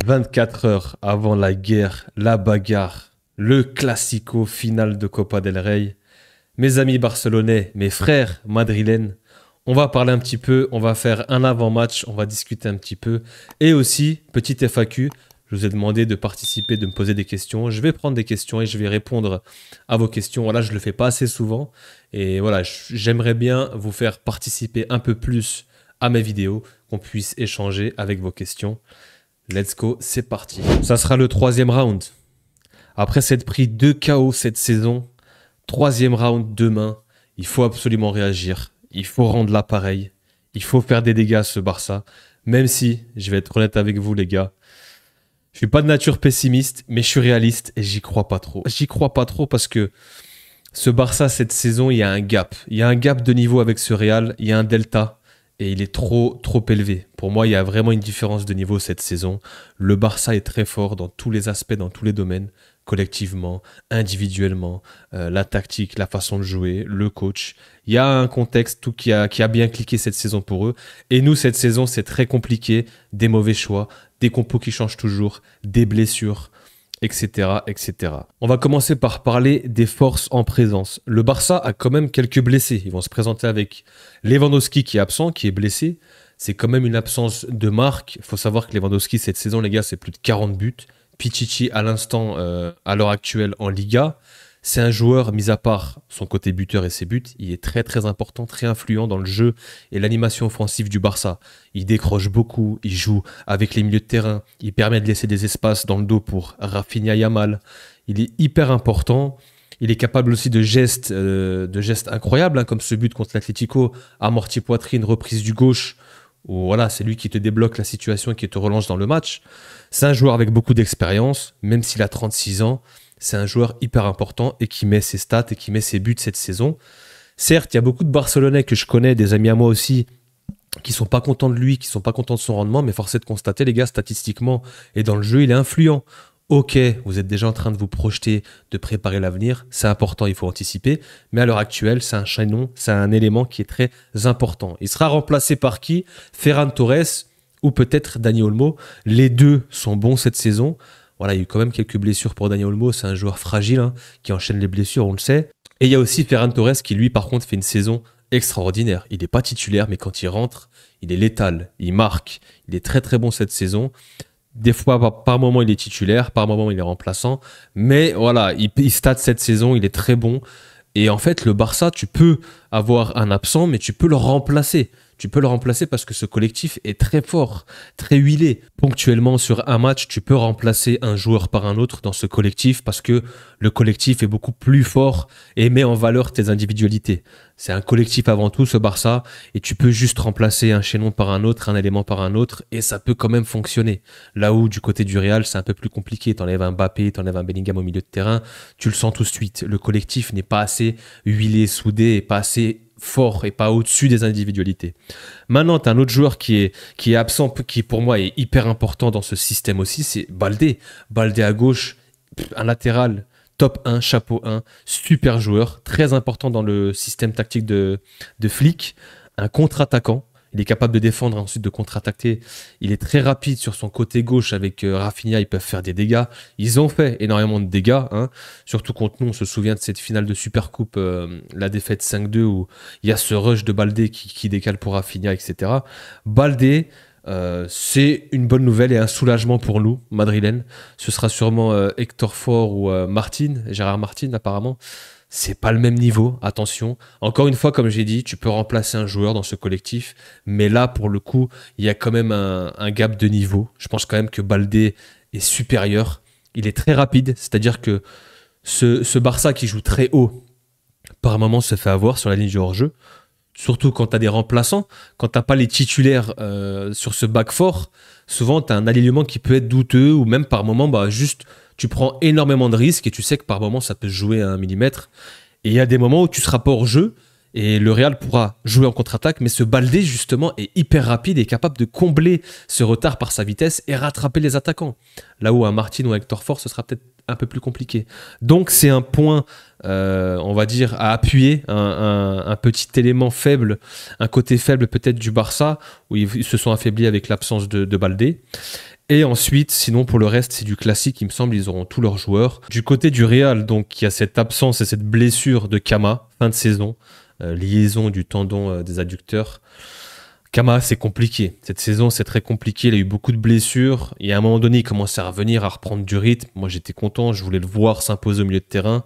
24 heures avant la guerre, la bagarre, le classico final de Copa del Rey. Mes amis barcelonais, mes frères madrilènes, on va parler un petit peu, on va faire un avant-match, on va discuter un petit peu. Et aussi, petite FAQ, je vous ai demandé de participer, de me poser des questions. Je vais prendre des questions et je vais répondre à vos questions. Voilà, je ne le fais pas assez souvent. Et voilà, j'aimerais bien vous faire participer un peu plus à mes vidéos, qu'on puisse échanger avec vos questions. Let's go, c'est parti. Ça sera le troisième round. Après s'être pris 2 KO cette saison, troisième round demain, il faut absolument réagir. Il faut rendre l'appareil. Il faut faire des dégâts à ce Barça. Même si, je vais être honnête avec vous les gars, je suis pas de nature pessimiste, mais je suis réaliste et j'y crois pas trop. J'y crois pas trop parce que ce Barça cette saison, il y a un gap. Il y a un gap de niveau avec ce Real, il y a un delta. Et il est trop élevé. Pour moi, il y a vraiment une différence de niveau cette saison. Le Barça est très fort dans tous les aspects, dans tous les domaines, collectivement, individuellement, la tactique, la façon de jouer, le coach. Il y a un contexte tout qui a bien cliqué cette saison pour eux. Et nous, cette saison, c'est très compliqué. Des mauvais choix, des compos qui changent toujours, des blessures, etc., etc. On va commencer par parler des forces en présence. Le Barça a quand même quelques blessés. Ils vont se présenter avec Lewandowski qui est absent, qui est blessé. C'est quand même une absence de marque. Il faut savoir que Lewandowski, cette saison, les gars, c'est plus de 40 buts. Pichichi, à l'instant, à l'heure actuelle, en Liga. C'est un joueur, mis à part son côté buteur et ses buts, il est très important, très influent dans le jeu et l'animation offensive du Barça. Il décroche beaucoup, il joue avec les milieux de terrain, il permet de laisser des espaces dans le dos pour Rafinha Yamal. Il est hyper important. Il est capable aussi de gestes incroyables, hein, comme ce but contre l'Atlético, amorti poitrine, reprise du gauche, où voilà, c'est lui qui te débloque la situation et qui te relance dans le match. C'est un joueur avec beaucoup d'expérience, même s'il a 36 ans. C'est un joueur hyper important et qui met ses stats et qui met ses buts cette saison. Certes, il y a beaucoup de Barcelonais que je connais, des amis à moi aussi, qui sont pas contents de lui, qui sont pas contents de son rendement, mais force est de constater, les gars, statistiquement et dans le jeu, il est influent. Ok, vous êtes déjà en train de vous projeter, de préparer l'avenir, c'est important, il faut anticiper, mais à l'heure actuelle, c'est un chaînon, c'est un élément qui est très important. Il sera remplacé par qui? Ferran Torres ou peut-être Dani Olmo. Les deux sont bons cette saison. Voilà, il y a eu quand même quelques blessures pour Dani Olmo. C'est un joueur fragile hein, qui enchaîne les blessures, on le sait. Et il y a aussi Ferran Torres qui, lui, par contre, fait une saison extraordinaire. Il n'est pas titulaire, mais quand il rentre, il est létal. Il marque. Il est très bon cette saison. Des fois, par moment, il est titulaire. Par moment, il est remplaçant. Mais voilà, il stat cette saison. Il est très bon. Et en fait, le Barça, tu peux avoir un absent, mais tu peux le remplacer. Tu peux le remplacer parce que ce collectif est très fort, très huilé. Ponctuellement, sur un match, tu peux remplacer un joueur par un autre dans ce collectif parce que le collectif est beaucoup plus fort et met en valeur tes individualités. C'est un collectif avant tout, ce Barça, et tu peux juste remplacer un chaînon par un autre, un élément par un autre, et ça peut quand même fonctionner. Là où, du côté du Real, c'est un peu plus compliqué. T'enlèves un Mbappé, t'enlèves un Bellingham au milieu de terrain, tu le sens tout de suite. Le collectif n'est pas assez huilé, soudé, et pas assez fort et pas au-dessus des individualités. Maintenant, tu as un autre joueur qui est absent, qui pour moi est hyper important dans ce système aussi, c'est Baldé. Baldé à gauche, un latéral, top 1, chapeau 1, super joueur, très important dans le système tactique de Flick, un contre-attaquant. Il est capable de défendre et ensuite de contre-attaquer. Il est très rapide sur son côté gauche avec Rafinha. Ils peuvent faire des dégâts. Ils ont fait énormément de dégâts. Hein. Surtout contre nous, on se souvient de cette finale de Supercoupe, la défaite 5-2 où il y a ce rush de Baldé qui décale pour Rafinha, etc. Baldé, c'est une bonne nouvelle et un soulagement pour nous, madrilènes. Ce sera sûrement Hector Fort ou Gérard Martin apparemment. C'est pas le même niveau, attention. Encore une fois, comme j'ai dit, tu peux remplacer un joueur dans ce collectif, mais là, pour le coup, il y a quand même un gap de niveau. Je pense quand même que Baldé est supérieur. Il est très rapide, c'est-à-dire que ce Barça qui joue très haut, par moment se fait avoir sur la ligne du hors-jeu. Surtout quand tu as des remplaçants, quand tu n'as pas les titulaires sur ce back fort, souvent tu as un alignement qui peut être douteux ou même par moment, juste tu prends énormément de risques et tu sais que par moment ça peut se jouer à 1 millimètre. Et il y a des moments où tu seras pas hors jeu et le Real pourra jouer en contre-attaque, mais ce Baldé justement est hyper rapide et capable de combler ce retard par sa vitesse et rattraper les attaquants. Là où un Martin ou un Hector Fort, ce sera peut-être un peu plus compliqué. Donc c'est un point, on va dire, à appuyer, un petit élément faible, un côté faible peut-être du Barça, où ils se sont affaiblis avec l'absence de Baldé. Et ensuite, sinon pour le reste, c'est du classique, il me semble, ils auront tous leurs joueurs. Du côté du Real, donc il y a cette absence et cette blessure de Kama, fin de saison, liaison du tendon des adducteurs. Kama, c'est compliqué. Cette saison, c'est très compliqué. Il a eu beaucoup de blessures. Et à un moment donné, il commençait à revenir, à reprendre du rythme. Moi, j'étais content. Je voulais le voir s'imposer au milieu de terrain.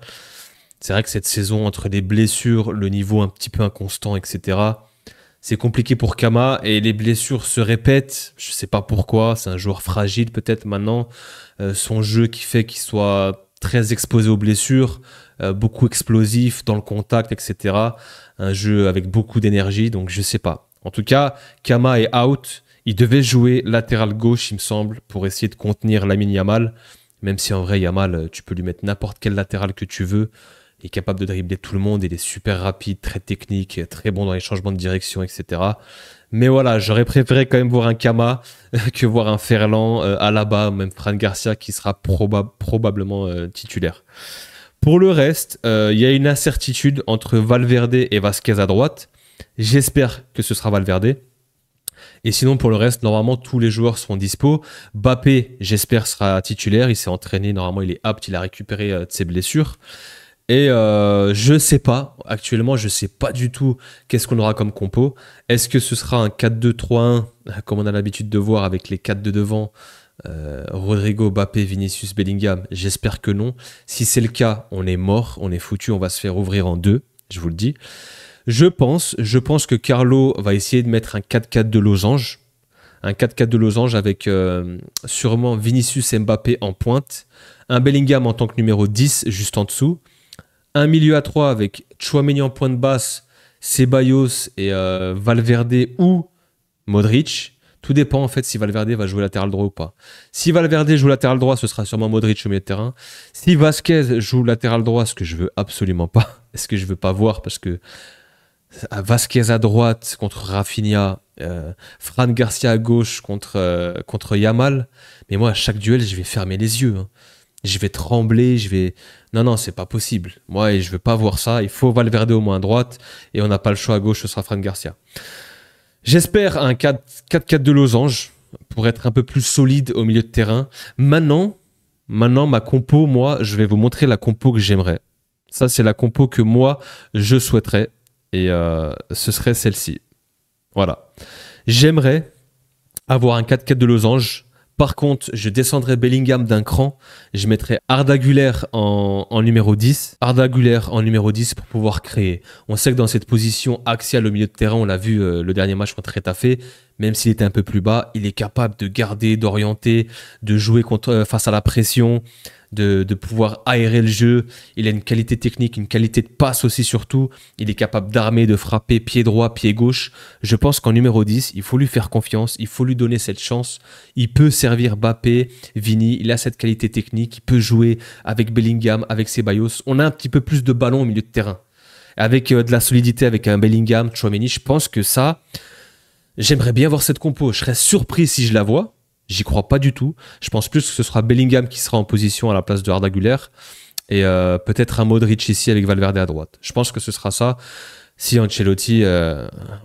C'est vrai que cette saison, entre les blessures, le niveau un petit peu inconstant, etc., c'est compliqué pour Kama et les blessures se répètent. Je ne sais pas pourquoi. C'est un joueur fragile peut-être maintenant. Son jeu qui fait qu'il soit très exposé aux blessures, beaucoup explosif dans le contact, etc. Un jeu avec beaucoup d'énergie, donc je ne sais pas. En tout cas, Kama est out. Il devait jouer latéral gauche, il me semble, pour essayer de contenir Lamine Yamal. Même si en vrai, Yamal, tu peux lui mettre n'importe quel latéral que tu veux. Il est capable de dribbler tout le monde, il est super rapide, très technique, très bon dans les changements de direction, etc. Mais voilà, j'aurais préféré quand même voir un Kama que voir un Ferland, Alaba, même Fran Garcia qui sera probablement titulaire. Pour le reste, il y a une incertitude entre Valverde et Vasquez à droite. J'espère que ce sera Valverde. Et sinon, pour le reste, normalement, tous les joueurs seront dispo. Mbappé, j'espère, sera titulaire. Il s'est entraîné, normalement, il est apte, il a récupéré de ses blessures. Et je sais pas, actuellement je sais pas du tout qu'est-ce qu'on aura comme compo. Est-ce que ce sera un 4-2-3-1 comme on a l'habitude de voir avec les 4 de devant, Rodrigo, Mbappé, Vinicius, Bellingham? J'espère que non. Si c'est le cas, on est mort, on est foutu, on va se faire ouvrir en deux, je vous le dis. Je pense que Carlo va essayer de mettre un 4-4 de losange. Un 4-4 de losange avec sûrement Vinicius et Mbappé en pointe. Un Bellingham en tant que numéro 10 juste en dessous. Un milieu à 3 avec Tchouaméni en pointe basse, Ceballos et Valverde ou Modric. Tout dépend en fait si Valverde va jouer latéral droit ou pas. Si Valverde joue latéral droit, ce sera sûrement Modric au milieu de terrain. Si Vasquez joue latéral droit, ce que je veux absolument pas, ce que je veux pas voir parce que Vasquez à droite contre Rafinha, Fran Garcia à gauche contre Yamal. Mais moi, à chaque duel, je vais fermer les yeux. Hein. Je vais trembler, Non, c'est pas possible. Moi, je veux pas voir ça. Il faut Valverde au moins à droite. Et on n'a pas le choix à gauche, ce sera Fran Garcia. J'espère un 4-4 de losange pour être un peu plus solide au milieu de terrain. Maintenant, ma compo, moi, je vais vous montrer la compo que j'aimerais. Ça, c'est la compo que moi, je souhaiterais. Et ce serait celle-ci. Voilà. J'aimerais avoir un 4-4 de losange. Par contre, je descendrais Bellingham d'un cran. Je mettrais Arda Güler en numéro 10. Arda Güler en numéro 10 pour pouvoir créer. On sait que dans cette position axiale au milieu de terrain, on l'a vu le dernier match contre Retafe, même s'il était un peu plus bas, il est capable de garder, d'orienter, de jouer face à la pression, de pouvoir aérer le jeu. Il a une qualité technique, une qualité de passe aussi surtout. Il est capable d'armer, de frapper pied droit, pied gauche. Je pense qu'en numéro 10, il faut lui faire confiance, il faut lui donner cette chance. Il peut servir Mbappé, Vini, il a cette qualité technique, il peut jouer avec Bellingham, avec Ceballos. On a un petit peu plus de ballon au milieu de terrain. Avec de la solidité, avec un Bellingham, Tchouaméni, je pense que ça, j'aimerais bien voir cette compo. Je serais surpris si je la vois. J'y crois pas du tout. Je pense plus que ce sera Bellingham qui sera en position à la place de Arda Güler et peut-être un Modric ici avec Valverde à droite. Je pense que ce sera ça. Si Ancelotti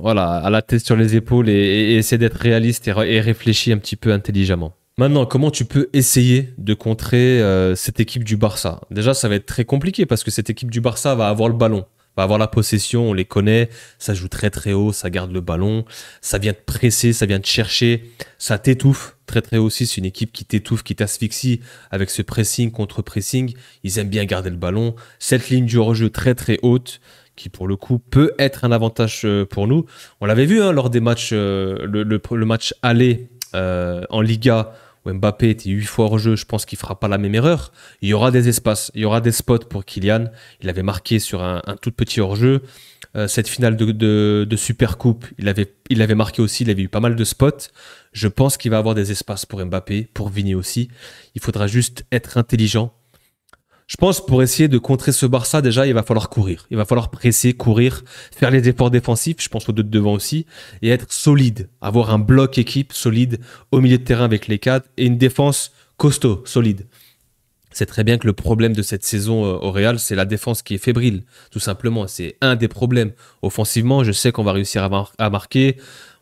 voilà, a la tête sur les épaules et essaie d'être réaliste et réfléchit un petit peu intelligemment. Maintenant, comment tu peux essayer de contrer cette équipe du Barça? Déjà, ça va être très compliqué parce que cette équipe du Barça va avoir le ballon. Va avoir la possession, on les connaît, ça joue très très haut, ça garde le ballon, ça vient te presser, ça vient te chercher, ça t'étouffe très très haut aussi, c'est une équipe qui t'étouffe, qui t'asphyxie avec ce pressing contre pressing, ils aiment bien garder le ballon, cette ligne du hors-jeu très très haute qui pour le coup peut être un avantage pour nous. On l'avait vu hein, lors des matchs, le match aller en Liga, où Mbappé était 8 fois hors jeu, je pense qu'il ne fera pas la même erreur. Il y aura des espaces, il y aura des spots pour Kylian. Il avait marqué sur un tout petit hors-jeu. Cette finale de Supercoupe, il avait marqué aussi, il avait eu pas mal de spots. Je pense qu'il va avoir des espaces pour Mbappé, pour Vini aussi. Il faudra juste être intelligent. Je pense pour essayer de contrer ce Barça, déjà, il va falloir courir. Il va falloir presser, courir, faire les efforts défensifs, je pense aux deux de devant aussi, et être solide. Avoir un bloc équipe solide au milieu de terrain avec les cadres et une défense costaud, solide. C'est très bien que le problème de cette saison au Real, c'est la défense qui est fébrile, tout simplement. C'est un des problèmes. Offensivement, je sais qu'on va réussir à marquer.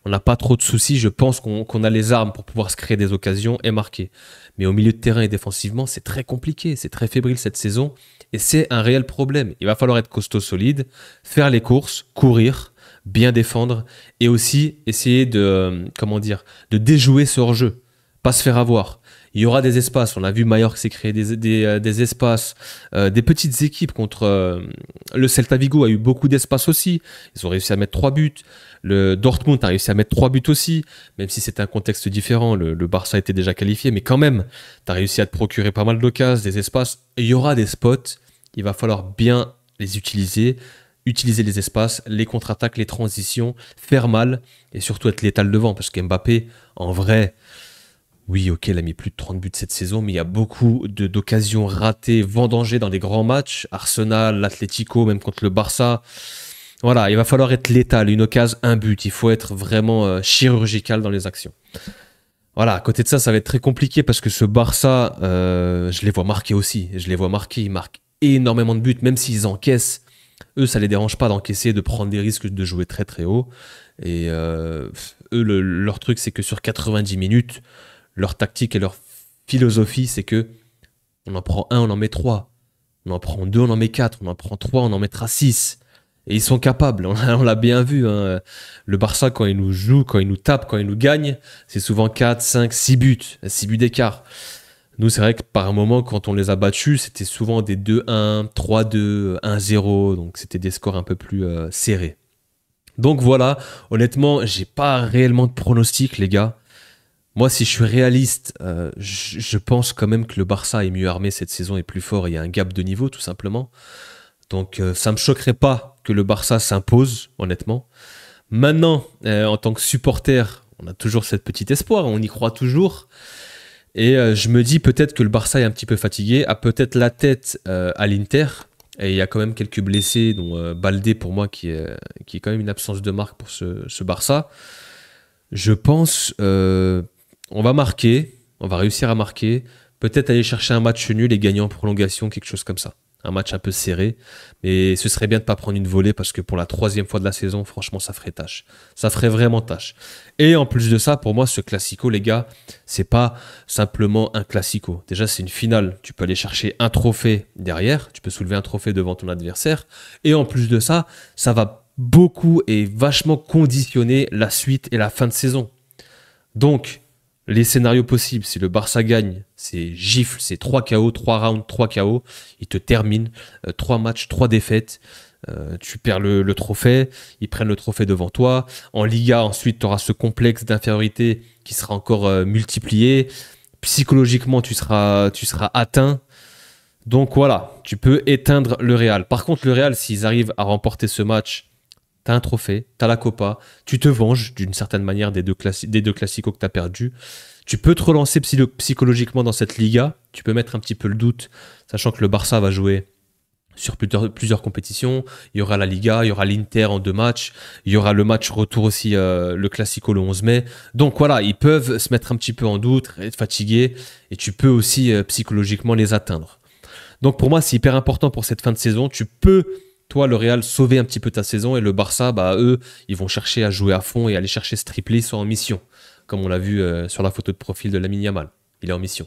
on n'a pas trop de soucis. Je pense qu'on a les armes pour pouvoir se créer des occasions et marquer. Mais au milieu de terrain et défensivement, c'est très compliqué, c'est très fébrile cette saison. Et c'est un réel problème. Il va falloir être costaud, solide, faire les courses, courir, bien défendre et aussi essayer de déjouer ce hors-jeu, pas se faire avoir. Il y aura des espaces. On a vu Mallorca s'est créé des espaces, des petites équipes contre le Celta Vigo a eu beaucoup d'espace aussi. Ils ont réussi à mettre 3 buts. Le Dortmund a réussi à mettre 3 buts aussi, même si c'était un contexte différent. Le Barça était déjà qualifié, mais quand même, tu as réussi à te procurer pas mal d'occasions, des espaces. Et il y aura des spots. Il va falloir bien les utiliser les espaces, les contre-attaques, les transitions, faire mal et surtout être létal devant. Parce qu'Mbappé, en vrai, oui, ok, il a mis plus de 30 buts cette saison, mais il y a beaucoup d'occasions ratées, vendangées dans des grands matchs. Arsenal, l'Atlético, même contre le Barça. Voilà, il va falloir être létal. Une occasion, un but. Il faut être vraiment chirurgical dans les actions. Voilà, à côté de ça, ça va être très compliqué parce que ce Barça, je les vois marquer aussi. Je les vois marquer, ils marquent énormément de buts, même s'ils encaissent. Eux, ça les dérange pas d'encaisser, de prendre des risques, de jouer très très haut. Et eux, leur truc, c'est que sur 90 minutes, leur tactique et leur philosophie, c'est que on en prend un, on en met 3. On en prend 2, on en met 4. On en prend 3, on en mettra 6. Et ils sont capables, on l'a bien vu. Hein. Le Barça, quand il nous joue, quand il nous tape, quand il nous gagne, c'est souvent 4, 5, 6 buts. 6 buts d'écart. Nous, c'est vrai que par un moment, quand on les a battus, c'était souvent des 2-1, 3-2, 1-0. Donc, c'était des scores un peu plus serrés. Donc voilà, honnêtement, j'ai pas réellement de pronostic, les gars. Moi, si je suis réaliste, je pense quand même que le Barça est mieux armé cette saison et plus fort. Il y a un gap de niveau, tout simplement. Donc, ça me choquerait pas que le Barça s'impose, honnêtement. Maintenant, en tant que supporter, on a toujours cette petite espoir, on y croit toujours. Et je me dis peut-être que le Barça est un petit peu fatigué, a peut-être la tête à l'Inter. Et il y a quand même quelques blessés, dont Baldé pour moi, qui est quand même une absence de marque pour ce Barça. Je pense on va marquer, on va réussir à marquer. Peut-être aller chercher un match nul et gagner en prolongation, quelque chose comme ça. Un match un peu serré, mais ce serait bien de ne pas prendre une volée parce que pour la 3e fois de la saison, franchement, ça ferait tâche. Ça ferait vraiment tâche. Et en plus de ça, pour moi, ce classico, les gars, c'est pas simplement un classico. Déjà, c'est une finale. Tu peux aller chercher un trophée derrière, tu peux soulever un trophée devant ton adversaire. Et en plus de ça, ça va beaucoup et vachement conditionner la suite et la fin de saison. Donc, les scénarios possibles, si le Barça gagne, c'est gifle, c'est 3 KO, 3 rounds, 3 KO. Il te termine, 3 matchs, 3 défaites. Tu perds le trophée, ils prennent le trophée devant toi. En Liga, ensuite, tu auras ce complexe d'infériorité qui sera encore multiplié. Psychologiquement, tu seras atteint. Donc voilà, tu peux éteindre le Real. Par contre, le Real, s'ils arrivent à remporter ce match, t'as un trophée, t'as la Copa, tu te venges d'une certaine manière des deux classicos que t'as perdus. Tu peux te relancer psychologiquement dans cette Liga, tu peux mettre un petit peu le doute, sachant que le Barça va jouer sur plusieurs compétitions. Il y aura la Liga, il y aura l'Inter en 2 matchs, il y aura le match retour aussi, le Classico le 11 mai. Donc voilà, ils peuvent se mettre un petit peu en doute, être fatigués, et tu peux aussi psychologiquement les atteindre. Donc pour moi, c'est hyper important pour cette fin de saison. Tu peux, toi, le Real, sauver un petit peu ta saison, et le Barça, eux, ils vont chercher à jouer à fond et aller chercher ce triplé, ils sont en mission, comme on l'a vu sur la photo de profil de Lamine Yamal. Il est en mission.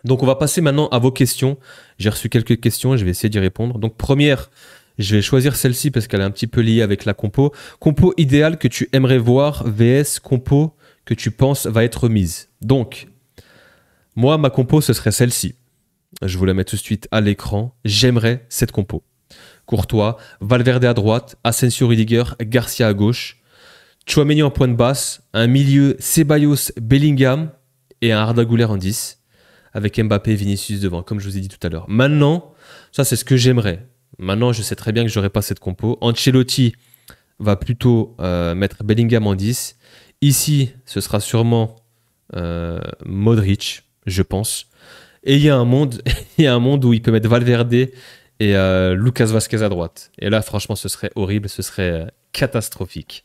Donc on va passer maintenant à vos questions. J'ai reçu quelques questions et je vais essayer d'y répondre. Donc première, je vais choisir celle-ci parce qu'elle est un petit peu liée avec la compo. Compo idéale que tu aimerais voir vs compo que tu penses va être mise. Donc, moi, ma compo, ce serait celle-ci. Je vous la mets tout de suite à l'écran. J'aimerais cette compo. Courtois, Valverde à droite, Asensio, Rudiger, Garcia à gauche, Tchouaméni en pointe basse, un milieu Ceballos, Bellingham et un Arda Güler en 10, avec Mbappé et Vinicius devant, comme je vous ai dit tout à l'heure. Maintenant, ça c'est ce que j'aimerais. Maintenant, je sais très bien que je n'aurai pas cette compo. Ancelotti va plutôt mettre Bellingham en 10. Ici, ce sera sûrement Modric, je pense. Et il y a un monde, où il peut mettre Valverde et Lucas Vazquez à droite. Et là, franchement, ce serait horrible, ce serait catastrophique.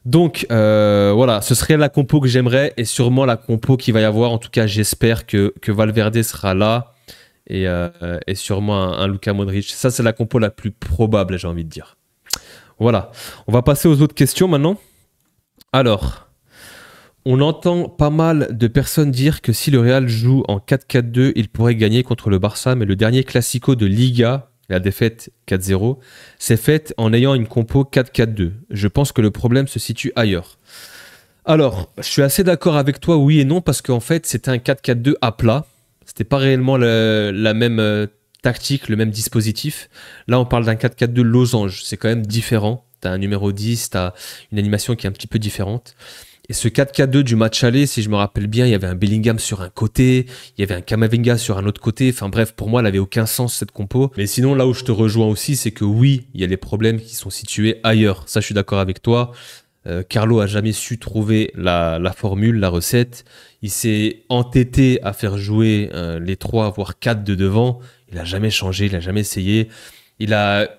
Donc voilà, ce serait la compo que j'aimerais et sûrement la compo qu'il va y avoir. En tout cas, j'espère que Valverde sera là et sûrement un Luka Modric. Ça, c'est la compo la plus probable, j'ai envie de dire. Voilà, on va passer aux autres questions maintenant. Alors, on entend pas mal de personnes dire que si le Real joue en 4-4-2, il pourrait gagner contre le Barça, mais le dernier Classico de Liga, la défaite 4-0, s'est faite en ayant une compo 4-4-2. Je pense que le problème se situe ailleurs. Alors, je suis assez d'accord avec toi, oui et non, parce qu'en fait, c'était un 4-4-2 à plat. C'était pas réellement la même tactique, le même dispositif. Là, on parle d'un 4-4-2 losange. C'est quand même différent. Tu as un numéro 10, tu as une animation qui est un petit peu différente. Et ce 4-4-2 du match aller, si je me rappelle bien, il y avait un Bellingham sur un côté, il y avait un Camavinga sur un autre côté. Enfin bref, pour moi, elle avait aucun sens cette compo. Mais sinon, là où je te rejoins aussi, c'est que oui, il y a des problèmes qui sont situés ailleurs. Ça, je suis d'accord avec toi. Carlo a jamais su trouver la formule, la recette. Il s'est entêté à faire jouer les 3, voire 4 de devant. Il a jamais changé, il a jamais essayé.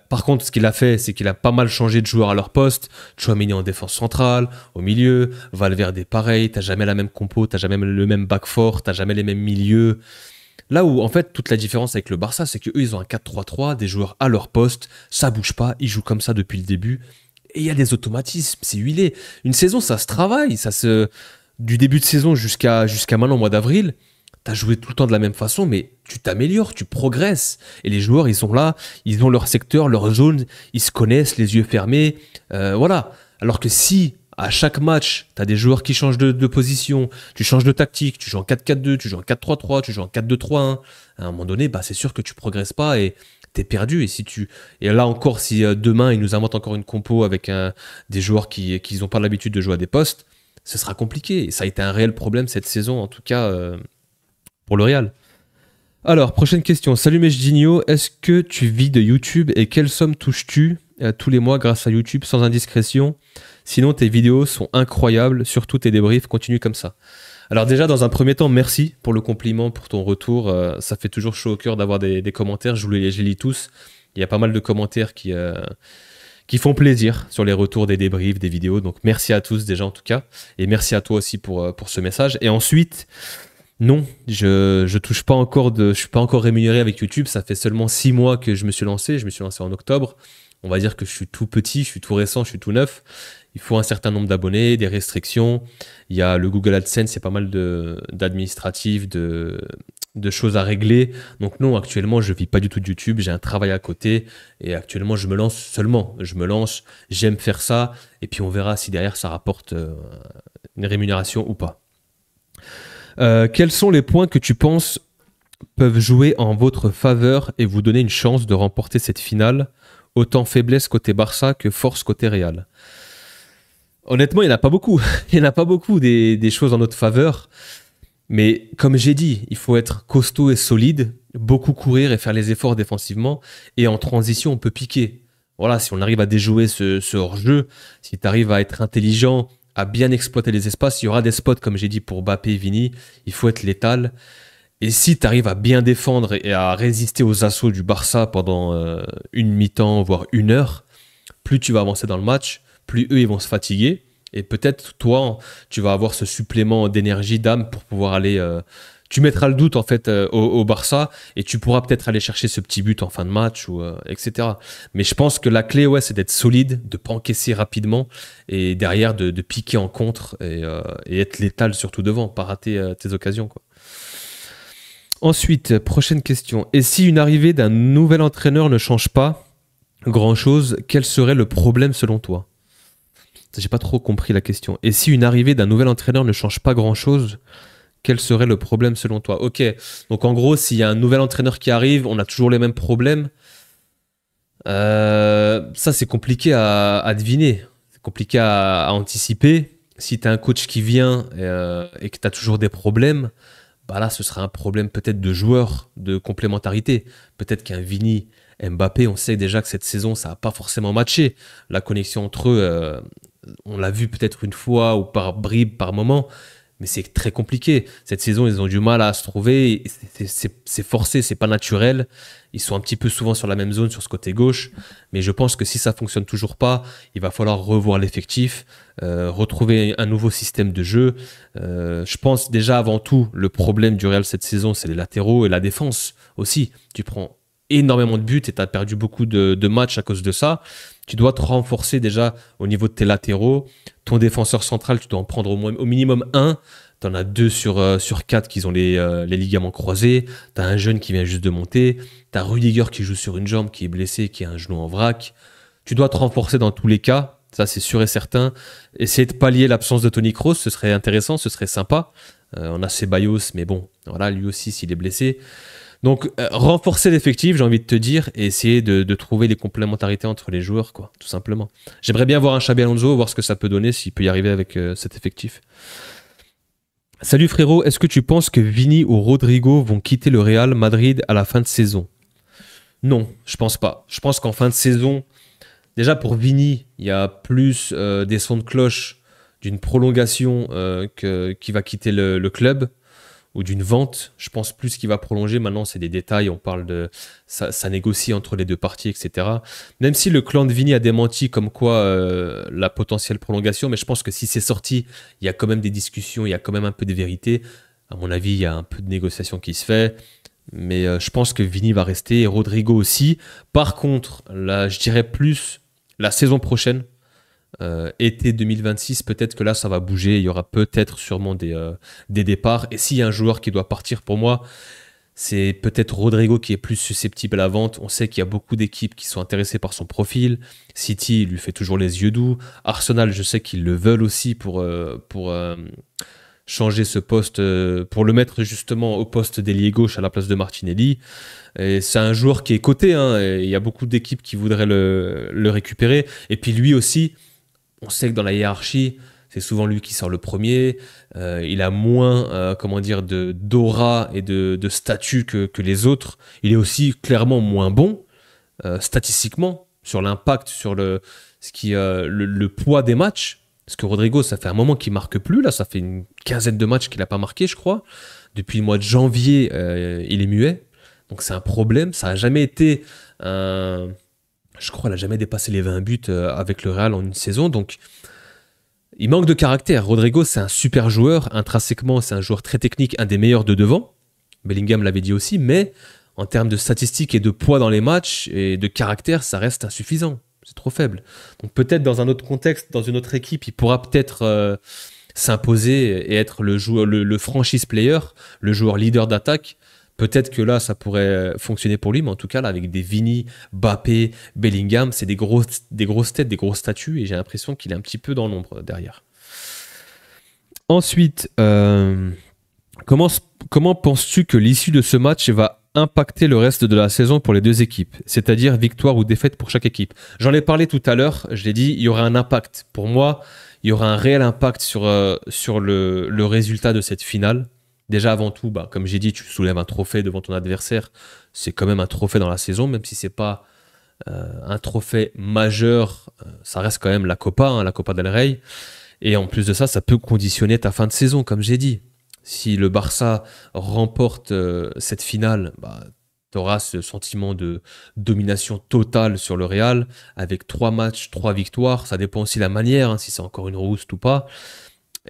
Par contre, ce qu'il a fait, c'est qu'il a pas mal changé de joueurs à leur poste. Tchouaméni en défense centrale, au milieu. Valverde pareil. T'as jamais la même compo, t'as jamais le même back four, t'as jamais les mêmes milieux. Là où, en fait, toute la différence avec le Barça, c'est qu'eux, ils ont un 4-3-3, des joueurs à leur poste. Ça bouge pas, ils jouent comme ça depuis le début. Et il y a des automatismes, c'est huilé. Une saison, ça se travaille. Du début de saison jusqu'à maintenant, au mois d'avril, t'as joué tout le temps de la même façon, mais tu t'améliores, tu progresses. Et les joueurs, ils sont là, ils ont leur secteur, leur zone, ils se connaissent, les yeux fermés. Voilà. Alors que si, à chaque match, t'as des joueurs qui changent de position, tu changes de tactique, tu joues en 4-4-2, tu joues en 4-3-3, tu joues en 4-2-3-1, à un moment donné, bah, c'est sûr que tu progresses pas et t'es perdu. Et là encore, si demain, ils nous inventent encore une compo avec des joueurs qui n'ont pas l'habitude de jouer à des postes, ce sera compliqué. Et ça a été un réel problème cette saison, en tout cas pour le Real. Alors, prochaine question. Salut Mesjinho, est-ce que tu vis de YouTube et quelle somme touches-tu tous les mois grâce à YouTube sans indiscrétion? Sinon, tes vidéos sont incroyables, surtout tes débriefs, continue comme ça. Alors déjà, dans un premier temps, merci pour le compliment, pour ton retour. Ça fait toujours chaud au cœur d'avoir des commentaires, je les lis tous. Il y a pas mal de commentaires qui font plaisir sur les retours des débriefs, des vidéos. Donc merci à tous déjà en tout cas. Et merci à toi aussi pour ce message. Et ensuite... Non, je touche pas encore je suis pas encore rémunéré avec YouTube. Ça fait seulement 6 mois que je me suis lancé. Je me suis lancé en octobre. On va dire que je suis tout petit, je suis tout récent, je suis tout neuf. Il faut un certain nombre d'abonnés, des restrictions. Il y a le Google AdSense, il y a pas mal d'administratifs, de choses à régler. Donc non, actuellement, je vis pas du tout de YouTube. J'ai un travail à côté et actuellement, je me lance seulement. Je me lance, j'aime faire ça et puis on verra si derrière ça rapporte une rémunération ou pas. Quels sont les points que tu penses peuvent jouer en votre faveur et vous donner une chance de remporter cette finale, autant faiblesse côté Barça que force côté Real? Honnêtement, il n'y en a pas beaucoup. Il n'y en a pas beaucoup des choses en notre faveur. Mais comme j'ai dit, il faut être costaud et solide, beaucoup courir et faire les efforts défensivement. Et en transition, on peut piquer. Voilà, si on arrive à déjouer ce hors-jeu, si tu arrives à être intelligent, à bien exploiter les espaces, il y aura des spots, comme j'ai dit, pour Mbappé et Vini. Il faut être létal. Et si tu arrives à bien défendre et à résister aux assauts du Barça pendant une mi-temps, voire une heure, plus tu vas avancer dans le match, plus eux, ils vont se fatiguer. Et peut-être, toi, tu vas avoir ce supplément d'énergie, d'âme pour pouvoir aller... tu mettras le doute, en fait, au Barça et tu pourras peut-être aller chercher ce petit but en fin de match, etc. Mais je pense que la clé, ouais, c'est d'être solide, de ne pas encaisser rapidement et derrière, de piquer en contre et être létal surtout devant, pas rater tes occasions, quoi. Ensuite, prochaine question. Et si une arrivée d'un nouvel entraîneur ne change pas grand-chose, quel serait le problème selon toi? J'ai pas trop compris la question. Et si une arrivée d'un nouvel entraîneur ne change pas grand-chose, quel serait le problème selon toi? Ok, donc en gros, s'il y a un nouvel entraîneur qui arrive, on a toujours les mêmes problèmes. Ça, c'est compliqué à deviner. C'est compliqué à anticiper. Si tu as un coach qui vient et que tu as toujours des problèmes, bah là, ce sera un problème peut-être de joueur, de complémentarité. Peut-être qu'un Vini, Mbappé, on sait déjà que cette saison, ça n'a pas forcément matché. La connexion entre eux, on l'a vu peut-être une fois ou par bribes, par moment, mais c'est très compliqué. Cette saison, ils ont du mal à se trouver. C'est forcé, c'est pas naturel. Ils sont un petit peu souvent sur la même zone, sur ce côté gauche. Mais je pense que si ça fonctionne toujours pas, il va falloir revoir l'effectif, retrouver un nouveau système de jeu. Je pense déjà avant tout, le problème du Real cette saison, c'est les latéraux et la défense aussi. Tu prends énormément de buts et tu as perdu beaucoup de matchs à cause de ça. Tu dois te renforcer déjà au niveau de tes latéraux. Ton défenseur central, tu dois en prendre au minimum un. Tu en as 2 sur 4 qui ont les ligaments croisés. Tu as un jeune qui vient juste de monter. Tu as Rudiger qui joue sur une jambe, qui est blessé, qui a un genou en vrac. Tu dois te renforcer dans tous les cas. Ça, c'est sûr et certain. Essayer de pallier l'absence de Toni Kroos, ce serait intéressant, ce serait sympa. On a Ceballos, mais bon, voilà, lui aussi, s'il est blessé. Donc, renforcer l'effectif, j'ai envie de te dire, et essayer de trouver les complémentarités entre les joueurs, quoi, tout simplement. J'aimerais bien voir un Xabi Alonso, voir ce que ça peut donner, s'il peut y arriver avec cet effectif. Salut frérot, est-ce que tu penses que Vini ou Rodrigo vont quitter le Real Madrid à la fin de saison? Non, je pense pas. Je pense qu'en fin de saison, déjà pour Vini, il y a plus des sons de cloche d'une prolongation qui va quitter le club ou d'une vente. Je pense plus qu'il va prolonger. Maintenant, c'est des détails. On parle de ça négocie entre les deux parties, etc. Même si le clan de Vini a démenti comme quoi la potentielle prolongation, mais je pense que si c'est sorti, il y a quand même des discussions, il y a quand même un peu de vérité. À mon avis, il y a un peu de négociation qui se fait. Mais je pense que Vini va rester et Rodrigo aussi. Par contre, là, je dirais plus la saison prochaine. Été 2026, peut-être que là ça va bouger, il y aura peut-être sûrement des départs, et s'il y a un joueur qui doit partir pour moi, c'est peut-être Rodrigo qui est plus susceptible à la vente. On sait qu'il y a beaucoup d'équipes qui sont intéressées par son profil. City lui fait toujours les yeux doux, Arsenal je sais qu'ils le veulent aussi pour changer ce poste, pour le mettre justement au poste d'ailier gauche à la place de Martinelli. Et c'est un joueur qui est coté, hein, et il y a beaucoup d'équipes qui voudraient le récupérer, et puis lui aussi. On sait que dans la hiérarchie, c'est souvent lui qui sort le premier. Il a moins, d'aura et de statut que les autres. Il est aussi clairement moins bon, statistiquement, sur l'impact, sur le poids des matchs. Parce que Rodrigo, ça fait un moment qu'il marque plus. Là, ça fait une quinzaine de matchs qu'il n'a pas marqué, je crois. Depuis le mois de janvier, il est muet. Donc c'est un problème. Ça n'a jamais été un... Je crois qu'il n'a jamais dépassé les 20 buts avec le Real en une saison. Donc, il manque de caractère. Rodrigo, c'est un super joueur. Intrinsèquement, c'est un joueur très technique, un des meilleurs de devant. Bellingham l'avait dit aussi. Mais en termes de statistiques et de poids dans les matchs et de caractère, ça reste insuffisant. C'est trop faible. Donc, peut-être dans un autre contexte, dans une autre équipe, il pourra peut-être s'imposer et être le franchise player, le joueur leader d'attaque. Peut-être que là, ça pourrait fonctionner pour lui, mais en tout cas, là, avec des Vini, Mbappé, Bellingham, c'est des grosses têtes, des gros statuts, et j'ai l'impression qu'il est un petit peu dans l'ombre derrière. Ensuite, comment penses-tu que l'issue de ce match va impacter le reste de la saison pour les deux équipes, c'est-à-dire victoire ou défaite pour chaque équipe? J'en ai parlé tout à l'heure, je l'ai dit, il y aura un impact. Pour moi, il y aura un réel impact sur le résultat de cette finale. Déjà avant tout, comme j'ai dit, tu soulèves un trophée devant ton adversaire. C'est quand même un trophée dans la saison, même si c'est pas un trophée majeur. Ça reste quand même la Copa, la Copa del Rey. Et en plus de ça, ça peut conditionner ta fin de saison, comme j'ai dit. Si le Barça remporte cette finale, tu auras ce sentiment de domination totale sur le Real, avec 3 matchs, 3 victoires. Ça dépend aussi de la manière, si c'est encore une rouste ou pas.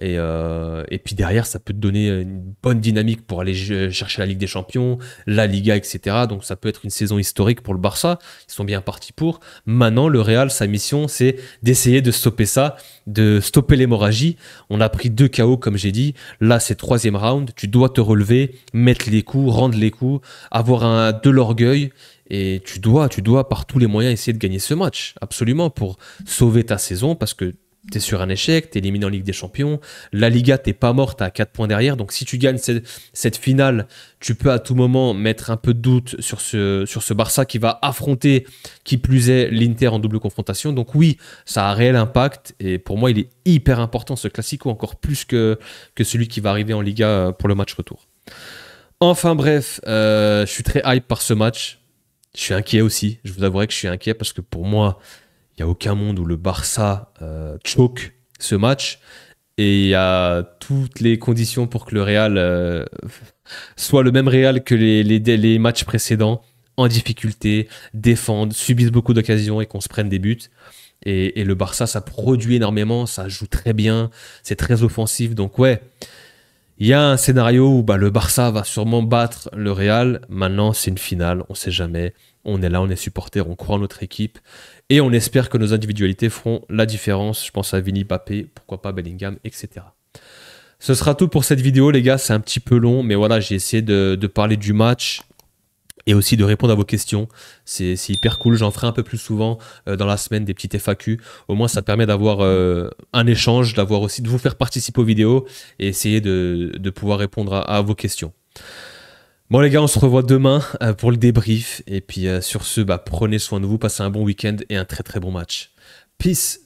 Et puis derrière, ça peut te donner une bonne dynamique pour aller chercher la Ligue des Champions, la Liga, etc. Donc ça peut être une saison historique pour le Barça. Ils sont bien partis pour. Maintenant, le Real, sa mission, c'est d'essayer de stopper ça, de stopper l'hémorragie. On a pris 2 KO, comme j'ai dit. Là, c'est 3e round. Tu dois te relever, mettre les coups, rendre les coups, avoir de l'orgueil. Et tu dois, par tous les moyens, essayer de gagner ce match. Absolument, pour sauver ta saison, parce que t'es sur un échec, t'es éliminé en Ligue des Champions. La Liga, t'es pas mort, t'as 4 points derrière. Donc si tu gagnes cette finale, tu peux à tout moment mettre un peu de doute sur ce Barça qui va affronter, qui plus est, l'Inter en double confrontation. Donc oui, ça a un réel impact. Et pour moi, il est hyper important, ce Classico, encore plus que celui qui va arriver en Liga pour le match retour. Enfin bref, je suis très hype par ce match. Je suis inquiet aussi. Je vous avouerai que je suis inquiet parce que pour moi, il n'y a aucun monde où le Barça choque ce match, et il y a toutes les conditions pour que le Real soit le même Real que les matchs précédents, en difficulté, défendent, subissent beaucoup d'occasions et qu'on se prenne des buts. Et le Barça, ça produit énormément, ça joue très bien, c'est très offensif. Donc ouais, il y a un scénario où le Barça va sûrement battre le Real. Maintenant, c'est une finale, on ne sait jamais. On est là, on est supporters, on croit en notre équipe et on espère que nos individualités feront la différence. Je pense à Vini, Mbappé, pourquoi pas Bellingham, etc. Ce sera tout pour cette vidéo, les gars. C'est un petit peu long, mais voilà, j'ai essayé de parler du match et aussi de répondre à vos questions. C'est hyper cool. J'en ferai un peu plus souvent dans la semaine, des petites FAQ. Au moins, ça permet d'avoir un échange, d'avoir aussi de vous faire participer aux vidéos et essayer de pouvoir répondre à vos questions. Bon les gars, on se revoit demain pour le débrief. Et puis sur ce, prenez soin de vous, passez un bon week-end et un très très bon match. Peace!